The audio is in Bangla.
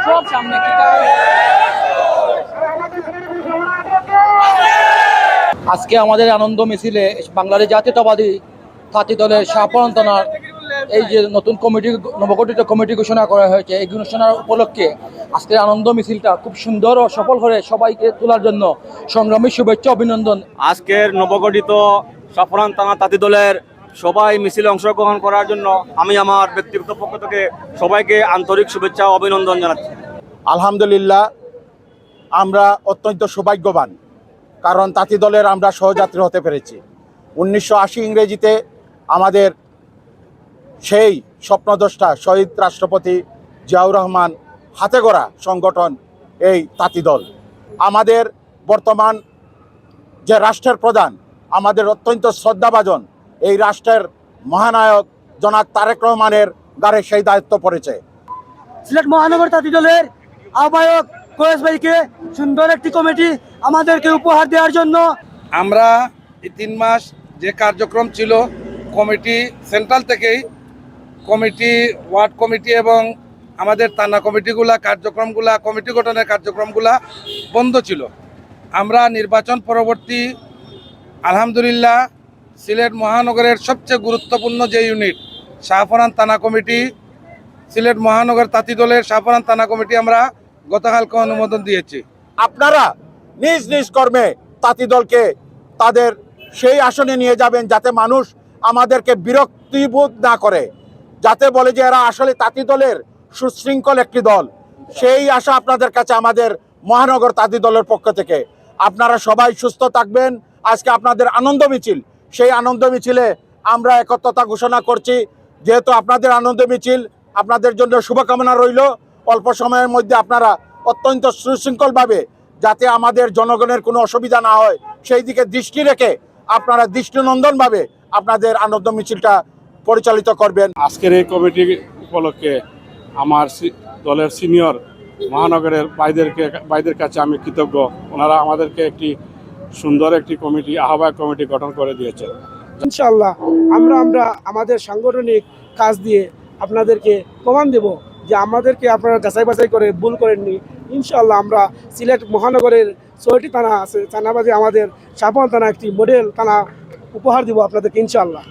সব সামনে আজকে আমাদের আনন্দ মিছিলে বাংলাদেশ জাতীয়তাবাদী ছাত্রী দলের শাহপরান থানার এই যে নতুন কমিটি, নবগঠিত কমিটি ঘোষণা করা হয়েছে, এই ঘোষণার উপলক্ষে আজকের আনন্দ মিছিলটা খুব সুন্দর ও সফল করে সবাইকে তোলার জন্য সংগ্রামী শুভেচ্ছা অভিনন্দন। আজকের নবগঠিত শাহপরান থানা তাঁতি দলের সবাই মিছিলে অংশগ্রহণ করার জন্য আমি আমার ব্যক্তিগত পক্ষ থেকে সবাইকে আন্তরিক শুভেচ্ছা ও অভিনন্দন জানাচ্ছি। আলহামদুলিল্লাহ, আমরা অত্যন্ত সৌভাগ্যবান, কারণ তাঁতি দলের আমরা সহযাত্রী হতে পেরেছি। 1980 ইংরেজিতে আমাদের সেই স্বপ্নদ্রষ্টা শহীদ রাষ্ট্রপতি জিয়াউর রহমান হাতে গড়া সংগঠন এই তাঁতি দল। আমাদের বর্তমান যে রাষ্ট্রের প্রধান, আমাদের অত্যন্ত শ্রদ্ধাভাজন এই রাষ্ট্রের মহানায়ক জনাব তারেক রহমানের গাড়ে সেই দায়িত্ব পড়েছে। সিলেট মহানগর তাঁতি দলের আহ্বায়ক কোয়েস ভাইকে সুন্দর একটি কমিটি আমাদেরকে উপহার দেওয়ার জন্য আমরা এই 3 মাস যে কার্যক্রম ছিল, কমিটি সেন্ট্রাল থেকেই কমিটি, ওয়ার্ড কমিটি এবং আমাদের থানা কমিটিগুলা কার্যক্রমগুলা, কমিটি গঠনের কার্যক্রমগুলা বন্ধ ছিল। আমরা নির্বাচন পরবর্তী আলহামদুলিল্লাহ সিলেট মহানগরের সবচেয়ে গুরুত্বপূর্ণ যে ইউনিট শাহপরান থানা কমিটি, সিলেট মহানগর তাঁতি দলের শাহপরান থানা কমিটি আমরা গতকালকে অনুমোদন দিয়েছি। আপনারা নিজ নিজ কর্মে তাঁতি দলকে তাদের সেই আসনে নিয়ে যাবেন, যাতে মানুষ আমাদেরকে বিরক্তিবোধ না করে, যাতে বলে যে এরা আসলে তাঁতি দলের সুশৃঙ্খল একটি দল। সেই আশা আপনাদের কাছে আমাদের মহানগর তাঁতি দলের পক্ষ থেকে। আপনারা সবাই সুস্থ থাকবেন। আজকে আপনাদের আনন্দ মিছিল, সেই আনন্দ মিছিলে আমরা একত্রতা ঘোষণা করছি। যেহেতু আপনাদের আনন্দ মিছিল, আপনাদের জন্য শুভকামনা রইল। অল্প সময়ের মধ্যে আপনারা অত্যন্ত সুশৃঙ্খলভাবে, যাতে আমাদের জনগণের কোনো অসুবিধা না হয়, সেই দিকে দৃষ্টি রেখে আপনারা দৃষ্টিনন্দনভাবে আপনাদের আনন্দ মিছিলটা পরিচালিত করবেন। আজকের এই কমিটি উপলক্ষে আমার দলের সিনিয়র মহানগরের ভাইদের কাছে আমি কৃতজ্ঞ। ওনারা আমাদেরকে একটি সুন্দর একটি কমিটি, আহ্বায়ক কমিটি গঠন করে দিয়েছে। ইনশাআল্লাহ আমরা আমাদের সাংগঠনিক কাজ দিয়ে আপনাদেরকে প্রমাণ দেব যে আমাদেরকে আপনারা যাচাই বাছাই করে ভুল করেননি। ইনশাআল্লাহ আমরা সিলেট মহানগরের 6টি থানা আছে, থানাবাদে আমাদের শাহপরান থানা একটি মডেল থানা উপহার দিব আপনাদেরকে ইনশাআল্লাহ।